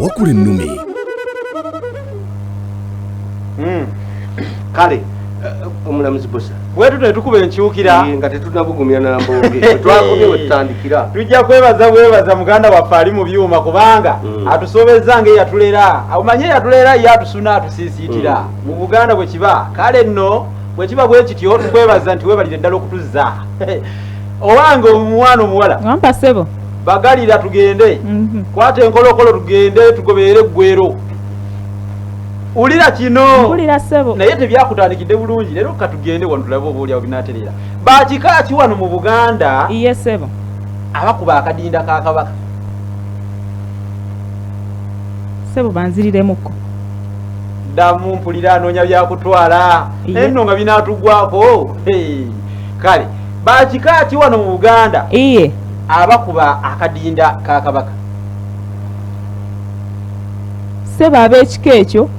Wakulennume. Kale omulamuzi bosa wetu tetukuba enkyukira nga tetunabugumya nambonge twakomye wetutandikira tujja kwebaza muganda waffe ali mu byuma kubanga atusobezza ng'eyatulera omanye eyatulera yatusuna atusiisiitira mu Buganda bwe kiba kale nno bwe kiba bwe kityo tukwebaza nti webalire ddala okutuzza owange omwana omuwala wampa ssebo bagalira tugende kwata enkolokolo tugende tugobeere eggwero ulira kino ulira ssebo naye tebyakutandikidde bulungi leero katugende wano tulabe oba oli awo binaaterera bakika ki wano mu Buganda iye ssebo abakuba akadinda ka Kabaka ssebo banziriremukko ddamu mpulira anoonya byakutwala naye nno nga binaatugwako kale bakika ki wano mu Buganda iye abakuba akadinda ka Kabaka ssebo ab'ekika ekyo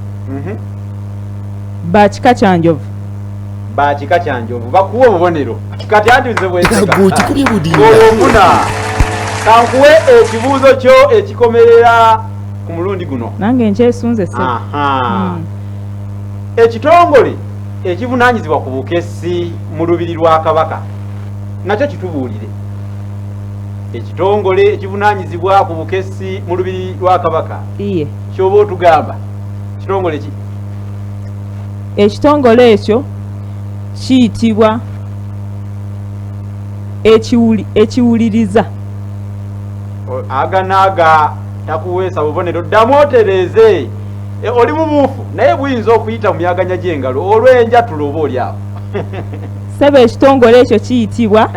bakika kyanjovu bakika kyanjovu bakuwa obubonero kati anti nze bwekikubye kankuwe ekibuuzo kyo ekikomerera ku mulundi guno nange nkyesunze ssebo ekitongole ekivunaanyizibwa ku bukessi mu lubiri lwa Kabaka nakyo kitubuulire ekitongole ekivunaanyizibwa ku bukessi mu lubiri lwa Kabaka iye kyoba otugamba kitongole ki ekitongole ekyo kiyitibwa ekiwuliriza aganaaga takuweesa bubonero ddamu otereeze oli mubuufu naye buyinza okuyita mu myaganya gy'engalo olw'enjatulo oba oli awo ssebo ekitongole ekyo kiyitibwa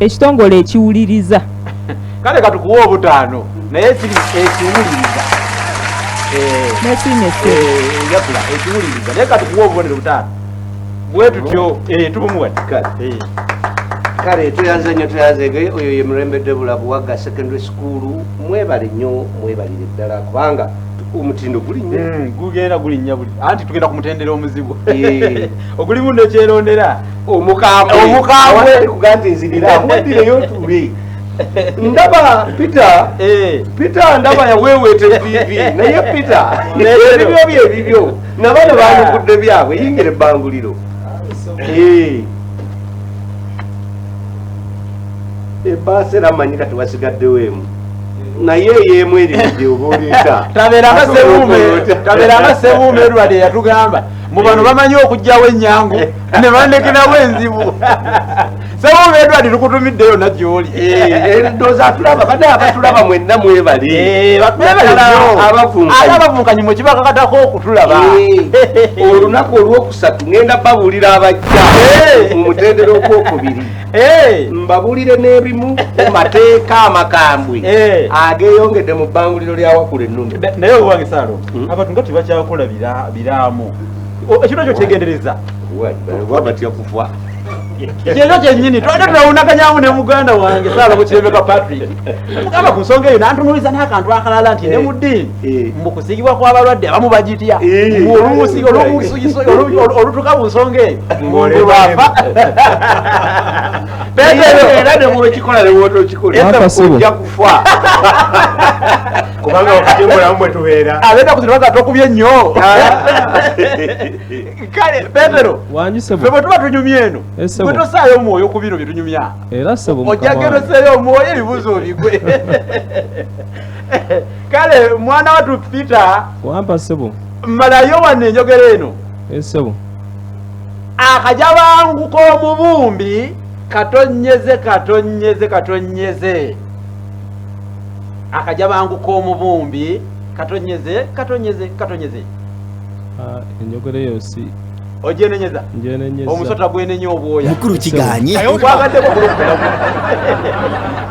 ekitongole ekiwuliriza kale katukuwa obutaano naye kiri ekiwuliriza njatula ekiwuliriza naye katukuwa obubonero butaano bwe tutyo tubumuwadde kale tuyanze nnyo tuyanzege oyo ye Mirembe Buwaga Secondary School mwebale nnyo mwebalire ddala kubanga omutindo gulinnya gugenda gulinnya buli anti tugenda kumutendera omuzibu ogulimu nekyerondera omukambwe kuganti nzirira mwedireyo tuli ndaba Peter ndaba yaweewete vivi naye Peter ebibyo byebibyo nabana banukudde byabwe yingire Bbanguliro ebaasi eramanyika tewasigaddewo emu naye yeemu erimudde oba oleeta tabeeranga sebuume Edward yatugamba mu bano bamanyi okugjawo ennyangu ne bandekerawo enzibu sebuume Edward tukutumiddeyo nagyoli ndooza atulaba bade abatulaba mwenna mwebale abavunkanye mu kibakakatako okutulaba olunaku olwokusatu ngenda babuulira abajja mu mutendera ogwokubiri mbabuulire n'ebimu ku mateeka amakambwe ageyongedde mu Bbanguliro lya Wakulennume naye owange Saalo abantu nga tebakyakola biraamu ekiro kyo kyegendereza wabatya kufa ekyo kyennyini twali tulawunaganyamu ne muganda wange Saalo Mukirembeka Patrick mugamba ku nsonga eyo nantunuuliza n'akantu akalala nti ne mu ddiini mu kusiigibwa kw'abalwadde abamu bagitya olutuka mu nsonga eyo ng'olwafa era ne bwekikola ne bwotokikola ojja kufa kubanga wakati omulamu bwe tubeera abeera kuzirwaga tokubye nnyo kale Petero ffe bwe tuba tunyumya eno bwe tosaayo omwoyo ku bino bye tunyumya ojja geroseeyo omwoyo ebibuzo bigwe kale mwana watu Peter wampa ssebo mmalayo wano enjogera eno ssebo akajabanguko omubumbi katonyeze akajabanguko omubumbi katonyeze enjogera eyo si ojenenyeza omusota gwenenya obwoya mukuru kiganye okwagadeko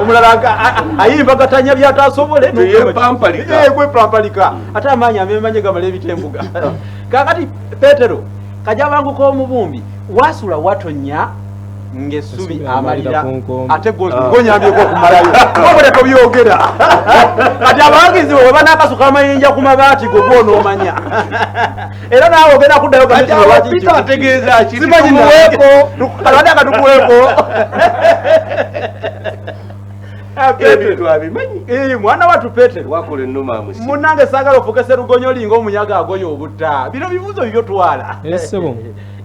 omulala ayimba gatanya byatasobole gwepampalika ate amaanyi amemanye gamala ebitembuga kakati Petero kajabanguko omubumbi wasula watonya ngesubi amalira ate gonyambyeko okumalayo obole tobyogera kati abawagizi bwe banakasuka amayinja ku mabaati go gwonoomanya era naawe ogenda kuddayo gategeeza muweeko alwadde akatukuweeko ebintu abimanyi mwana wattu Petero Wakulennume amusi munnange saagala ofuuke Sserugonyo olinga omunyaga agonya obutta bino bibuuzo bibyo twala Ssebo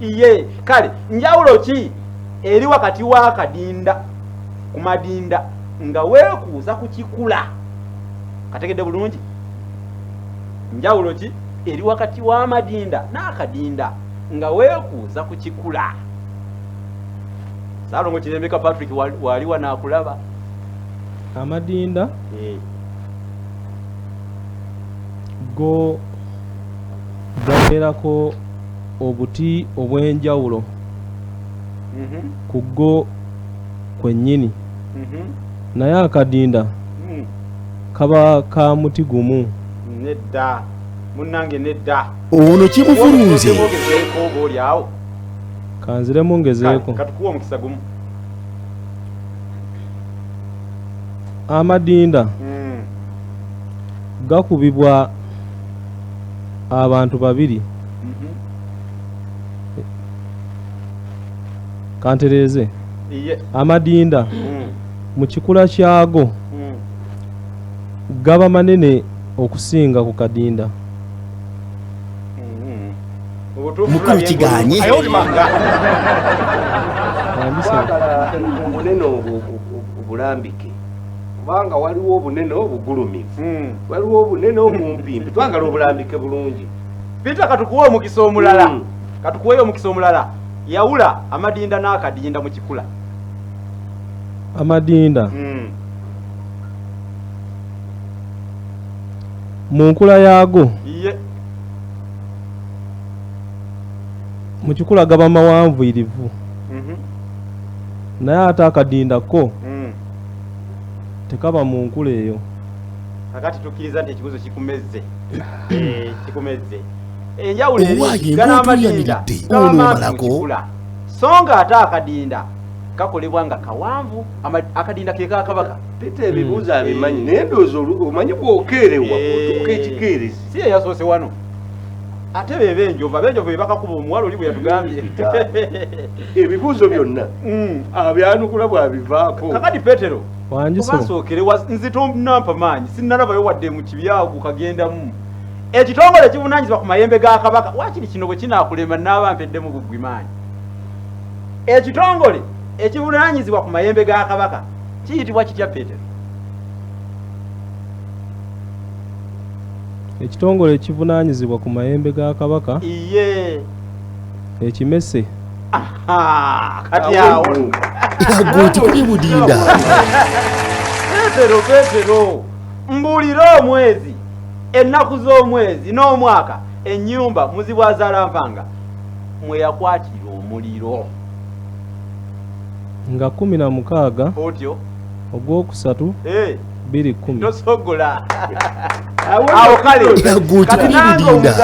ye kale njawulo ki eri wakati w'akadinda ku madinda nga weekuuza ku kikula kategedde bulungi njawulo ki eri wakati w'amadinda n'akadinda nga weekuuza ku kikula Saalongo Kirembeka Patrick wali wanaakulaba amadinda go gabeerako obuti obw'enjawulo ku go kwennyini naye akadinda kaba ka muti gumu nedda munnange nedda ono kimufulunze oba oli awo kanziremu ngezeeko katukuwa omukisa gumu amadinda gakubibwa abantu babiri kantereeze amadinda mu kikula kyago gaba manene okusinga ku kadinda mukulu kiganye twagala obunene obulambike kubanga waliwo obunene obugulumivu waliwo obunene obumpimpi twagala obulambike bulungi Peter katukuwe omukisa omulala katukuweyo omukisa omulala yawula amadinda n'akadinda mu kikula amadinda mu nkula yaago mu kikula gaba mawanvuyirivu naye ate akadinda ko tekaba mu nkula eyo kakati tukkiriza nti ekibuzo kikumezze kikumezze enjawulo eri gana amadinda kikula so nga ate akadinda kakolebwa nga kawanvu akadinda ke kakabaka Peter ebibuuzo abimanyi naye ndowooza omanyi bw'okeerewa otuuka ekikeerezi si eyasoose wano ate bebe enjovu bebakakuba omuwala oli bwe yatugambye ebibuuzo byonna abyanukula bwabivaako kakati Petero wanjiso basookere nzitonampa maanyi sinnalabayo wadde mu kibyago kagendamu ekitongole ekivunaanyizibwa ku mayembe ga kabaka wakiri kino bwe kinaakulema n'abampeddemu bugwi maanyi ekitongole ekivunaanyizibwa ku mayembe ga kabaka kiyitibwa kitya Petero ekitongole ekivunaanyizibwa ku mayembe ga kabaka iye ekimese kati awo agoti kuli budinda Petero mbuulira omwezi ennaku z'omwezi n'omwaka ennyumba muzibwazaalampanga mwe yakwatira omuliro nga 16 otyo ogwokusatu 210 tosogola awo kale agoti kuli budinda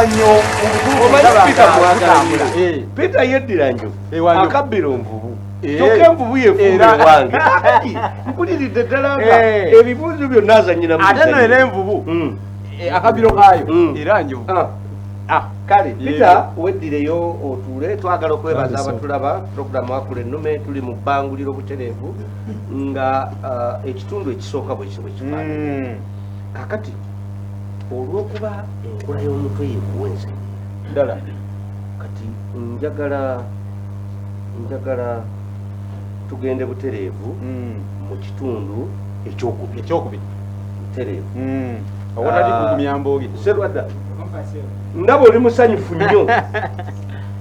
Peter yeddira njovu akabbira onvubu kyokka envubu yefuula ewange mpuliridde ddala nga ebibuuzo byonna azanyira ate no era envubu akabbiro kaayo era njovu kale Peter weddireyo otuule twagala okwebaza abatulaba puroguramu Wakulennume tuli mu Bbanguliro butereevu nga ekitundu ekisooka bwe kifaanana kakati olw'okuba enkola y'omutwe yekuwenze ddala kati njagala tugende butereevu mu kitundu ekyokubiri butereevu awatali kugumyambooge Serwadda ndaba oli musanyufu nnyo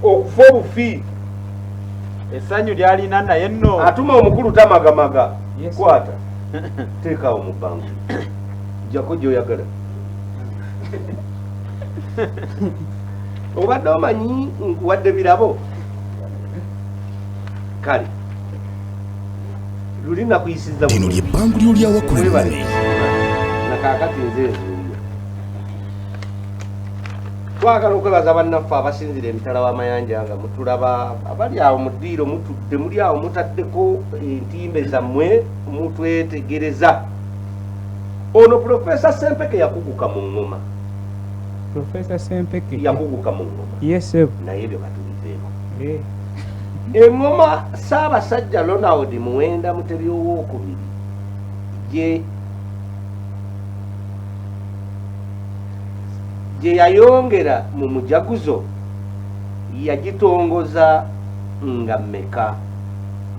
okufa obufi essanyu lyalina naye nno atuma omukulu tamagamaga kwata teekaawo mu bbanga jjako gy'oyagala obadde omanyi nkuwadde birabo kale luli nakuyisizza lino ly'ebbanguliro lya Wakulennume nakaakati nze enzuuyo twagala okwebaza bannaffe abasinzira emitala w'amayanja nga mutulaba abali awo mu ddiiro mutudde muli awo mutaddeko entimbe zammwe mutwetegereza ono Profesa Sempeke yakuguka mu ngoma Profesa Sempeke yakuguka mu ngoma yes naye ebyo katubizeeko engoma Ssaabasajja Ronald Muwenda Mutebi owookubiri gye yayongera mu mujaguzo yagitongoza nga mmeka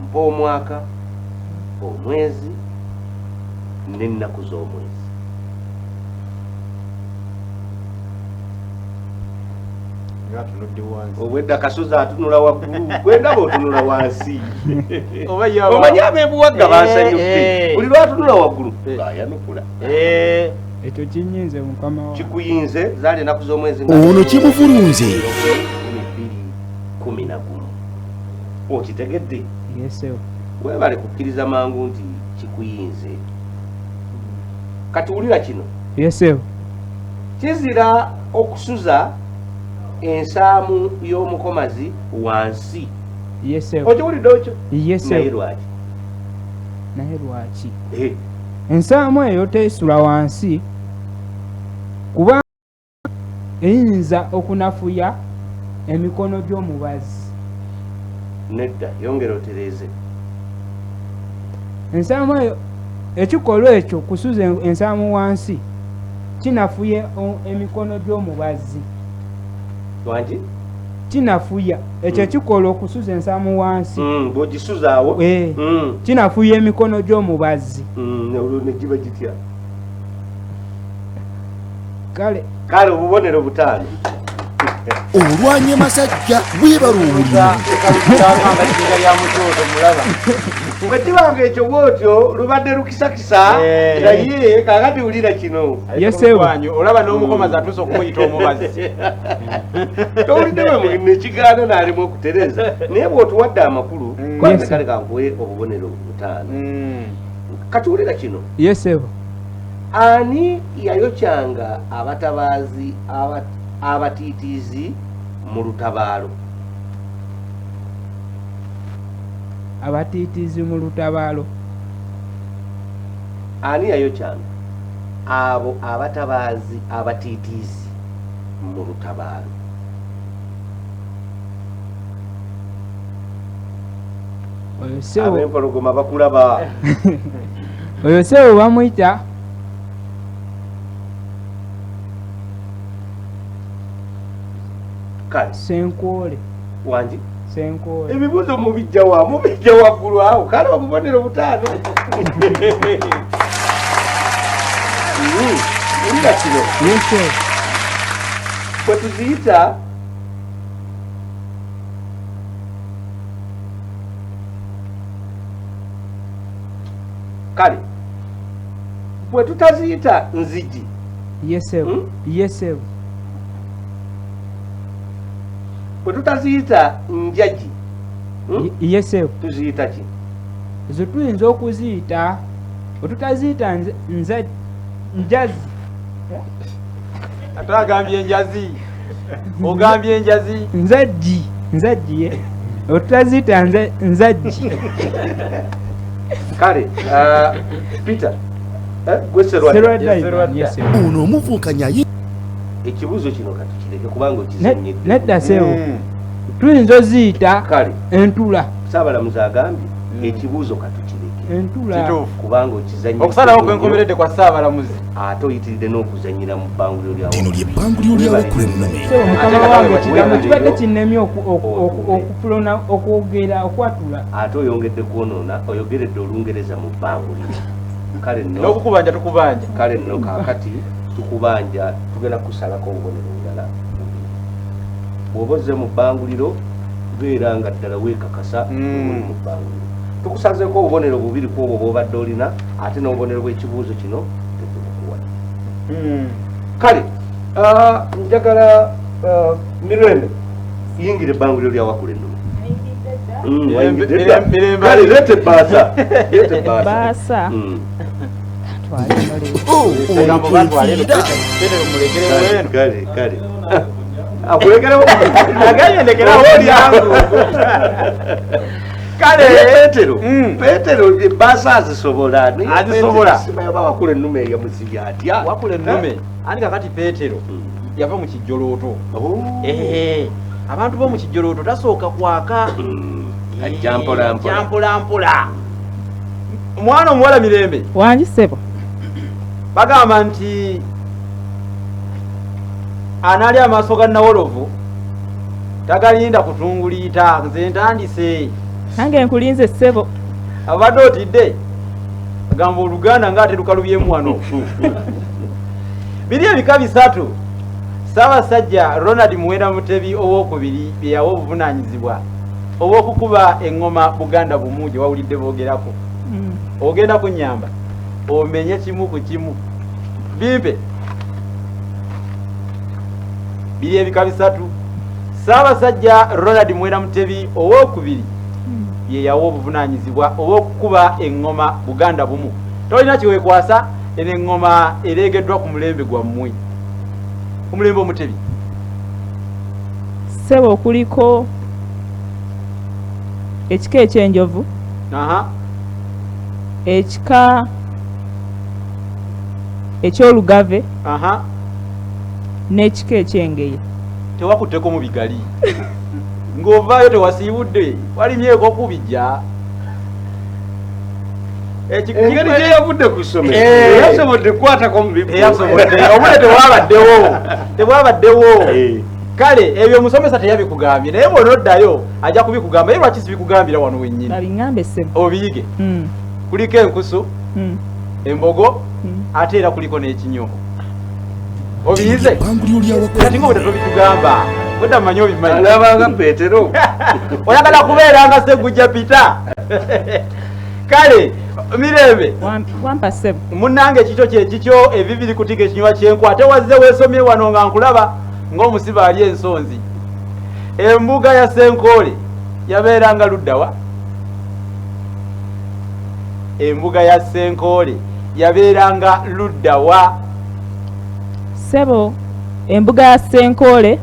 mpa omwaka omwezi n'ennaku z'omwezi. obwedda kasozi atunula waggulu gwendaba otunula wansi omanyi abeebuwagga bansanyuke buli lwatunula waggulu ayanukula ekyo kinyinze mukama wa kikuyinze zaali ennaku z'omwezi ono kimuvulunze 12-11 okitegedde yesewo webale kukkiriza mangu nti kikuyinze. Kati wulira kino yesewo kizira okusuza ensaamu y'omukomazi wansi. yesewo okiwulidde okyo? yesewo naye lwaki? naye lwaki ensaamu eyo teesula wansi kuba eyinza okunafuya emikono gy'omubazi. nedda yongera otereeze. ensaamu eyo ekikolwa ekyo kusuza ensaamu wansi kinafuye emikono gy'omubazi. wangi kinafuya ekyo ekikolwa okusuza ensaamu wansi bw'ogisuzaawo kinafuya emikono gy'omubazi. olwo ne giba gitya? kale obubonero 5 olwanye masajja bwebala omulimu bwe kibanga ekyo bwotyo lubadde lukisakisa naye kakati wulira kino. olaba n'omukomazi atuusa okumuyita omubazi. towulidde bwe nekigaana n'alimu okutereza naye bw'otuwadde amakulu kwanze kale kankuwe obubonero 5. kati wulira kino. yesewo ani yayokyanga abatabaazi abatiitiizi mu lutabaalo? abatiitiizi mu lutabaalo ani yayokyanga abo abatabaazi abatiitiizi mu lutabaalo? ab'empologoma bakulaba. oyo sewo bamuyita senkoole. wangi senkoole ebibuzo mubijja waggulu awo kale obubonero 5. ulira kino yesewo bwe tuziyita kale bwe tutaziyita nzigi. yesewo yesewo bwe tutaziyita njagi yesewo tuziyita ki? zo tuyinza okuziyita otutaziyita njazi. ate agambye enjazi ogambye enjazi nzajji otutaziyita nzajji. kale Peter ono omuvunkanya ekibuuzo kino kati kireke kubanga okizanyidde. nedda sewo tuyinza oziyita kale entula. saabalamuzi agambye ekibuuzo katukireke entula kubanga okizanyidde. okusalawo kwenkomeredde kwa saabalamuzi ate oyitiridde n'okuzanyira mu bbanguliro lyawo. lino lye bbanguliro lya Wakulennume. mukama wange ekigambo kibadde kinnemye okufulona okwogera okwatula. ate oyongedde kwonoona oyogeredde olungereza mu bbanguliro. kale nno n'okukubanja tukubanja. kale nno kaakati tukubanja tugenda kusalako obubonero bulala. bw'oba ozze mu bbanguliro beera nga ddala weekakasa mu bbanguliro. tukusazeeko obubonero 2 ku obwo bw'obadde olina ate n'obubonero bw'ekibuuzo kino tetukukuwa. kale njagala Mirembe yingira ebbanguliro lya Wakulennume. kale leeta ebbaasa. baasa kale akulekerewo agayendekerawo olyangu. kale Petero ebbaasa azisobola. simayaba Wakulennume yamusibya atya. Wakulennume ani kakati Petero yava mu kijjolooto. abantu b'omu kijjolooto tasooka kwaka ajja mpola mpola. Mwana omuwala Mirembe. Wangi ssebo. Bagamba nti anali amaaso ga Nawolovu tagalinda kutunguliita nze ntandise. Nange nkulinze ssebo. Abadde otidde agamba Oluganda ng'ate lukalubyemu wano. Biri ebika bisatu Ssaabasajja Ronald Muwenda Mutebi owookubiri bye yawa obuvunaanyizibwa obw'okukuba eŋŋoma Buganda bumu gye wawulidde boogerako. Ogenda kunnyamba omenye kimu ku kimu. Bimpe biri ebika bisatu Ssaabasajja Ronald Muwenda Mutebi owookubiri ye yawa obuvunaanyizibwa obw'okukuba eŋŋoma Buganda bumu. Tolina kiweekwasa eno eŋŋoma ereegeddwa ku mulembe gwammwe. Ku mulembe Omutebi. Ssebo kuliko ekika ekyenjovu. Ekika ekyolugave. N'ekika ekyengeye. Tewakutteko mu bigali. Ng'ovaayo tewasiibudde walimyeko kubijja. Engeri gye yavudde ku ssomero yasobodde kukwatako mu bibuuzo. Obudde tebwabaddewo. Kale ebyo omusomesa teyabikugambye naye bw'onoddayo ajja kubikugamba. Ye lwaki sibikugambira wano wennyini? Babiŋŋambe ssebo. Obiyige. Kuliko enkusu, embogo, ate era kuliko n'ekinyomo. Obiyize? Kati ng'obudde tobitugamba. Wedda mmanyi obimanyi. Alabanga Peetero. Oyagala kubeera nga Sseggujja Peter. Kale Mirembe. Wampa ssebo. Munnange ekikyo kye kikyo ebibiri kutiga ekinywa kyenkwa tewazze weesomye wano nga nkulaba ng'omusiba ali ensonzi. Embuga ya Senkoole yabeeranga luddawa? Embuga ya Senkoole yabeeranga luddawa? Ssebo, embuga ya Senkoole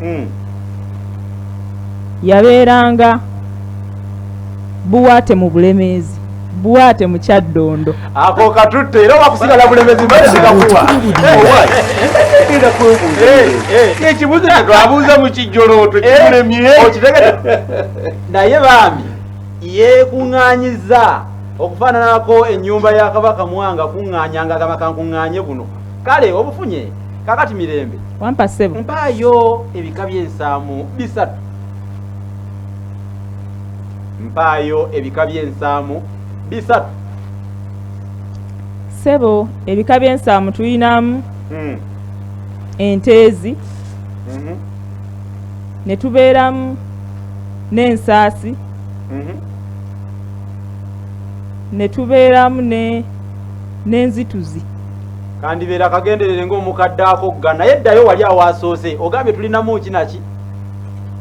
yabeeranga Buwaate mu Bulemeezi. Buwaate mu Kyaddondo. Ako katutte era wakusigala Bulemeezi mbere sikakuwa. Ekibuuzo twabuuza mu kijjolooto kimulemye. Naye baami yeekuŋŋaanyiza okufaananako ennyumba ya Kabaka Mwanga kuŋŋaanyanga akakankuŋŋaanye buno. Kale obufunye kakati Mirembe. Wampa ssebo. Mpaayo ebika by'ensaamu bisatu. Mpaayo ebika by'ensaamu bisatu. Ssebo, ebika by'ensaamu tulinamu enteezi, ne tubeeramu n'ensaasi, ne tubeeramu n'enzituzi. Kandibeera kagenderere ng'omukadde akogga naye ddayo wali awasoose ogambye tulinamu kinaki?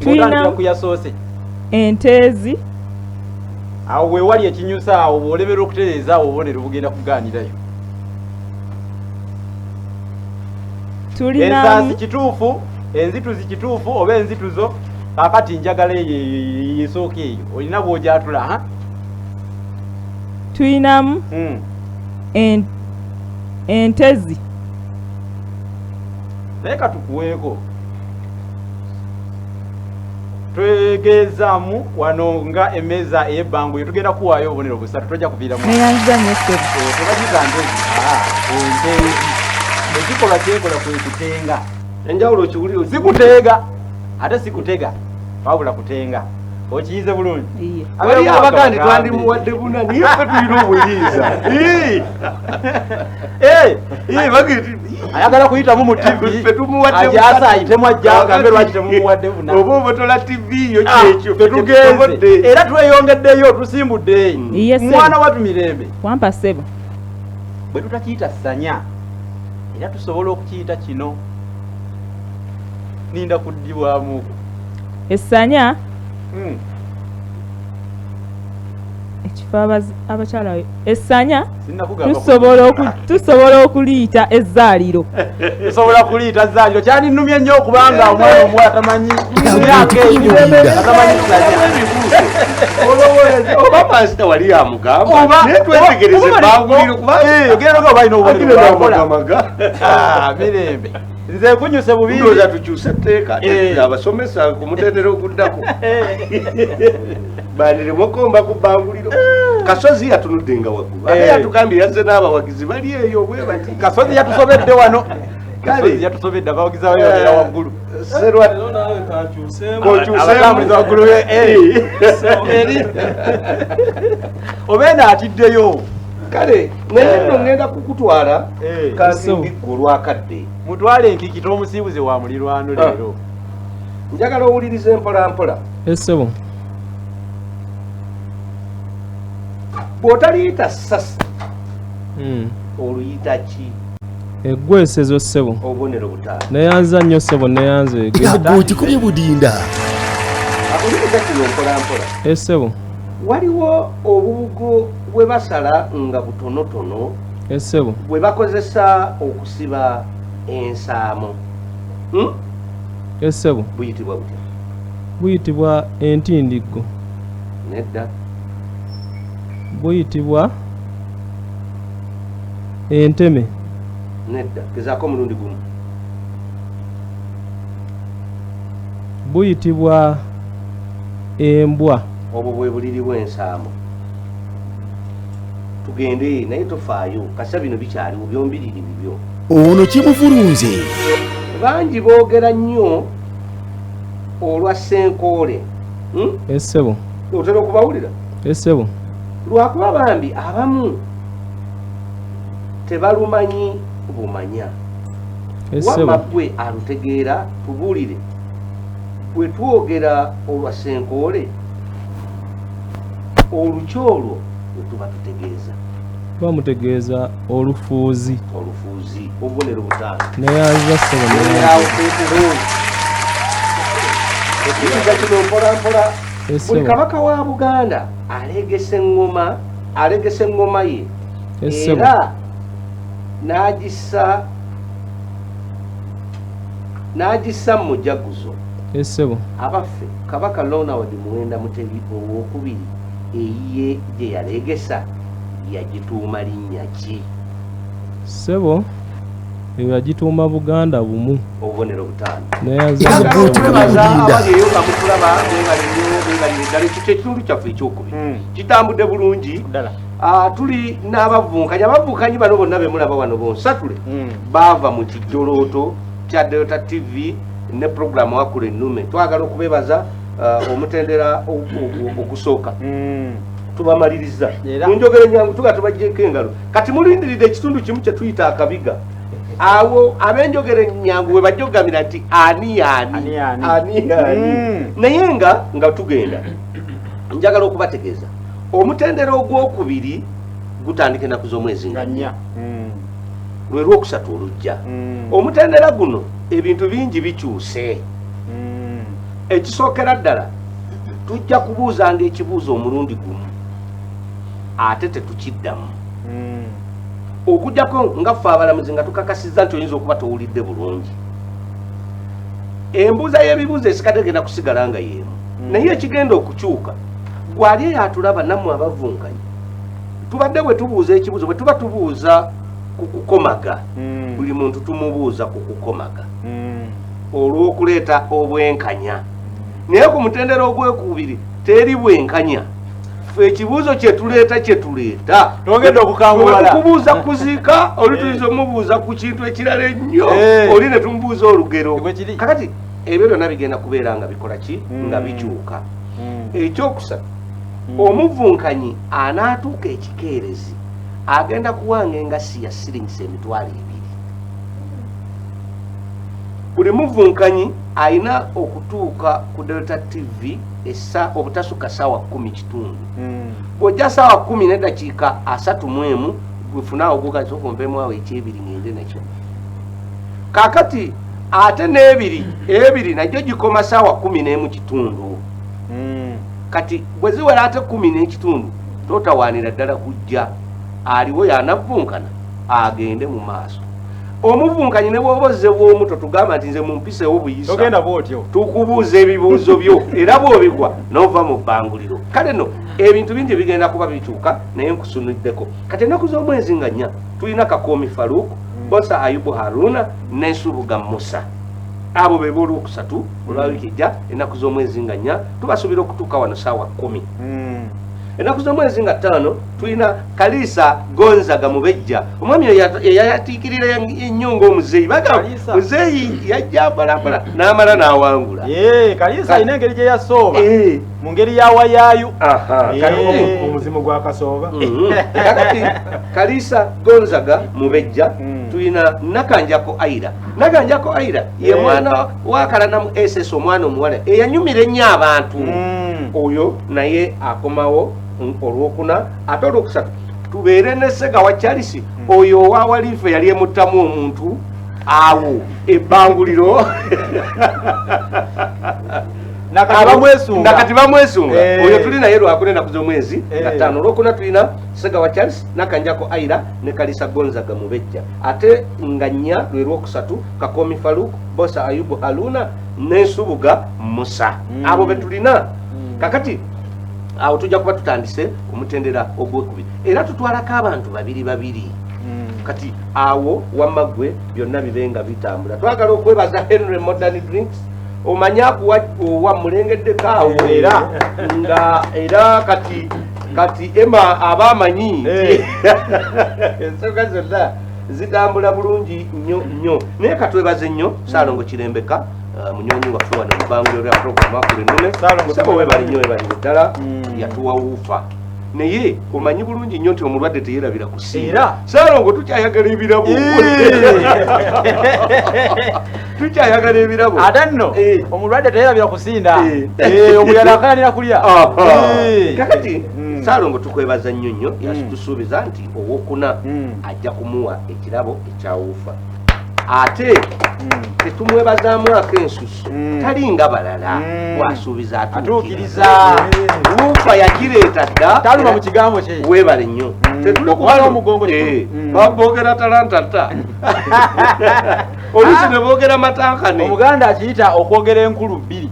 Tulina kuyasoose enteezi. Awo weewali ekinyusa awo bw'olebera okutereeza awo obubonero bugenda kugaanirayo. Ensaasi kituufu, enzituzi kituufu oba enzituzo kakati njagala yesooka eyo olina bw'ogyatula. Tulinamu entezi. Naye katukuweeko twegezaamu wano nga emmeeza ey'Ebbanguliro tugenda kuwaayo obubonero busatu tojja kuviiramu. Neyanziza nnyo ssebo. Tebagiga ntezi. Entezi ekikolwa kyekola kwe kutenga. Enjawulo kiwuliro Sikuteega ate sikutega wabula kutenga. Okiyize bulungi. Wali abagandi twandimuwadde buna niye ffe tulina obuyiiza. Ayagala kuyitamu mu TV ajaasa ayitemu ajja agambe lwaki temumuwadde buna. Oba obotola TV yo kyekyo tugenze era tweyongeddeyo tusimbudde. Mwana watu Mirembe. Wampa ssebo. Bwe tutakiyita ssanya era tusobola okukiyita kino. Ninda kuddibwamu. Essanya ekifo abakyala essanya tusobola okuliyita ezzaaliro. Tusobola kuliyita ezzaaliro. Kyandinumye nnyo okubanga omwana omuwala tamanyi myaka ebyo atamanyi ssanya. Oba pasita wali amugamba naye twetegereze Bbanguliro kubanga ogenda nga balina obubonero bwakola. Mirembe nze kunyuse bubiri. Ndowooza tukyuse etteeka abasomesa ku mutendera oguddako bandiremu okomba ku Bbanguliro. Kasozi yatunudde nga waggulu ate yatugambye yazze n'abawagizi bali eyo bwe bati Kasozi yatusobedde wano Kasozi yatusobedde abawagizi abayonera waggulu abatambuliza waggulu eri obeena atiddeyo kale naye nno ngenda kukutwala kansindiggo olwakadde mutwale enkikita omusiibuzi wa mulirwano leero njagala owuliriza empolampola Essebo. bw'otaliyita sasa oluyita ki Eggwesezo ssebo. obubonero butaano Neyanza nnyo ssebo neyanze Yaggo okikubye budinda. akuyiriza kino mpolampola Essebo. waliwo obubugo bwe basala nga butonotono Essebo. bwe bakozesa okusiba ensaamo Essebo. buyitibwa butya Buyitibwa entindiggo. nedda Buyitibwa enteme. nedda gezaako omulundi gumu Buyitibwa embwa. obwo bwe buliri bw'ensaamo tugende naye tofaayo kasa bino bikyaliwo byombiriri bibyo Ono kimuvulunze. bangi boogera nnyo olwa senkoole Essebo. otera okubawulira Essebo. lwakuba bambi abamu tebalumanyi bumanya Essebo. wamma gwe alutegeera tubuulire bwe twogera olwa senkoole oluki olwo lwe tuba tutegeeza Bamutegeeza olufuuzi. olufuuzi obubonero butaano Neyanza ssebo awo Petero ekiriza kino mpolampola buli Essebo. kabaka wa Buganda alegesa eŋŋoma ye Essebo. era n'agissa mu mujaguzo Essebo. abaffe kabaka Ronald Muwenda Mutebi owokubiri eyiye gye yalegesa yagituuma linnya ki Ssebo. Eyo yagituuma Buganda bumu. obubonero butaano Neyanza Yaggo okikubye budinda. abali eyo nga mutulaba bebalire ddala ekyo kyekitundu kyaffe ekyokubiri kitambudde bulungi ddala tuli n'abavunkanyi abavunkanyi bano bonna bemulaba wano bonsatule baava mu kijolooto kya Delta TV ne programu Wakulennume twagala okubebaza omutendera ogusooka tubamaliriza munjogere nyangu tuga tubajjeko engalo kati mulindiridde ekitundu kimu kye tuyita akabiga awo abenjogere nyangu we bajogamira nti ani naye nga tugenda njagala okubategeeza omutendera ogwokubiri gutandika ennaku z'omwezi nga nnya lwe lwokusatu olujja omutendera guno ebintu bingi bikyuse ekisookera ddala tujja kubuuzanga ekibuuzo omulundi gumu ate tetukiddamu okugjako nga ffe abalamuzi nga tukakasizza nti oyinza okuba towulidde bulungi embuuza y'ebibuuzo esikadde egenda kusigala nga yeemu naye ekigenda okukyuka gwali eyo atulaba nammwe abavunkanyi tubadde bwe tubuuza ekibuuzo bwe tuba tubuuza ku kukomaga buli muntu tumubuuza ku kukomaga olw'okuleeta obwenkanya naye ku mutendera ogwekubiri teri bwenkanya ffe ekibuuzo kyetuleeta tongedde okukangula tukubuuza kuziika oli tuyinza omubuuza ku kintu ekirala ennyo oli ne tumubuuza olugero kakati ebyo byonna bigenda kubeera nga bikola ki nga bikyuka ekyokusatu omuvunkanyi anaatuuka ekikeerezi agenda kuwanga engasi ya siringisa emitwalo 2 buli muvunkanyi alina okutuuka ku Delta TV obutasuka saawa 10 kitundu bw'ojja saawa 10 n'eddakiika 31 gwefunaawo gugazi okumpeemu awo ekyebiri ngende nakyo kaakati ate n'ebiri najjo gikoma saawa 11 kitundu kati bwe ziwera ate 10 n'ekitundu totawaanira ddala kujja aliwo yanavunkana agende mu maaso omuvunkanyi ne bw'oba ozze bw'omuto tugamba nti nze mumpisewo buyisa togenda bwotyo tukubuuza ebibuuzo byo era bw'obigwa n'ova mu bbanguliro kale no ebintu bingi bigenda kuba bikyuka naye nkusuniddeko kati ennaku z'omwezi nga 4 tulina Kakoomi Farouk Bosa Ayubu Haruna ne Nsubuga Musa abo be b'olwokusatu olwawiki ejja ennaku z'omwezi nga 4 tubasuubira okutuuka wano saawa 10 ennaku z'omwezi nga 5 tulina Kalisa Gonzaga Mubejja omwami eyayatiikirira ennyo ng'omuzeeyi baga muzeeyi yajja balabala n'amala n'awangula Kalisa alina engeri gye yasooba mu ngeri yawayaayu omuzimu gwa kasooba kakati Kalisa Gonzaga Mubejja tulina Nakanjako Aira ye mwana wa Kalanamu SS omwana omuwala eyanyumira ennyo abantu oyo naye akomawo olwokuna ate olwokusatu tubeere ne Ssegawa Charles oyo owawaliife yali emuttamu omuntu awo ebbanguliro nakati bamwesunga oyo tuli naye lwakuna ennaku z'omwezi nga 5 olwokuna tulina Ssegawa Charles Nakanjako Aira ne Kalisa Gonzaga Mubejja ate nga 4 lwe lwokusatu Kakomi Faruk Bosa Ayubu Haruna n'Ensubuga Musa abo be tulina kakati awo tujja kuba tutandise omutendera ogwekubiri era tutwalako abantu babiri kati awo wamagwe byonna bibenga bitambula twagala okwebaza Henry Modern Drinks omanya kuwa mulengeddeko awo era kati Emma abamanyi ensonga zonna zitambula bulungi nnyo naye katwebaze nnyo Saalongo Kirembeka munyonyi waffe wano mu Bbanguliro lya program Wakulennume sebo webali nnyo webalire ddala yatuwa wuufa naye omanyi bulungi nnyo nti omulwadde teyerabira kusinga Saalongo tukyayagala ebirabo tukyayagala ebirabo ate nno omulwadde teyerabira kusinda omulala akayanira kulya kakati Saalongo tukwebaza nnyo yatusuubiza nti owokuna ajja kumuwa ekirabo ekyawuufa ate tetumwebazaamu akensusu talinga balala wasuubiza atuukiriza wuufa yagireeta dda taluma mu kigambo kye weebale nnyo okuwala omugongo baboogera talantata oluusi ne boogera matankane omuganda akiyita okwogera enkulu bbiri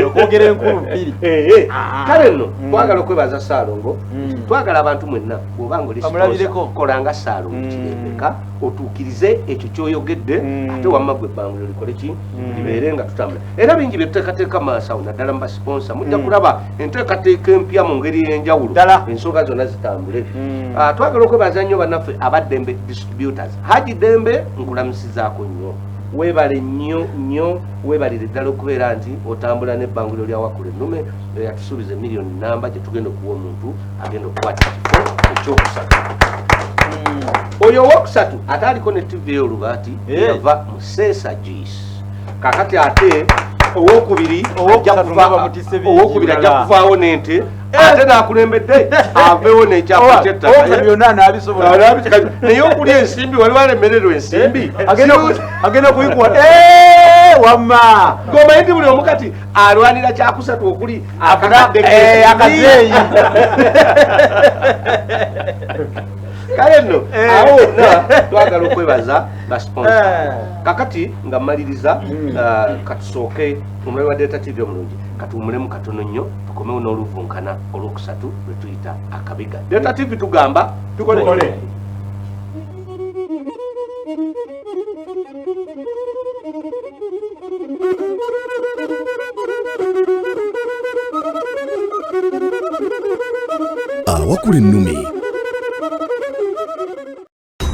okwogera enkulu bbiri kale nno twagala okwebaza Saalongo twagala abantu mwenna bw'oba ng'olikolanga Saalongo Kirembeka otuukirize ekyo ky'oyogedde ate wamma gwe Bbanguliro likole ki libeere nga tutambula era bingi bye tuteekateeka maasawo naddala mu basponsa mujja kulaba enteekateeka empya mu ngeri y'enjawulo ensonga zonna zitambule twagala okwebaza nnyo bannaffe abaddembe distributors Haji Dembe nkulamusizaako nnyo weebale nnyo weebalire ddala okubeera nti otambula n'ebbanguliro lya Wakulennume yatusuubiza miliyoni namba gye tugenda okuwa omuntu agenda okukwata ekifo ekyokusatu oyo owokusatu ate aliko ne TV y'olubaati yava mu Seesa Juice kakati ate owokubiri ajja kuvaawo n'ente ate n'akulembedde aveewo n'ekyapa byonna n'abisobola naye okulya ensimbi wali walemererwa ensimbi agenda kuyikuwa wamma ng'omanyi nti buli omu kati alwanira kyakusatu okuli akazeeyi kale nno awo wonna twagala okwebaza basponsa kakati nga mmaliriza katusooke omulabi wa Delta TV omulungi katuwumulemu katono nnyo tukomewo n'oluvunkana olwokusatu lwe tuyita akabiga Delta TV tugamba tukole Awakulennume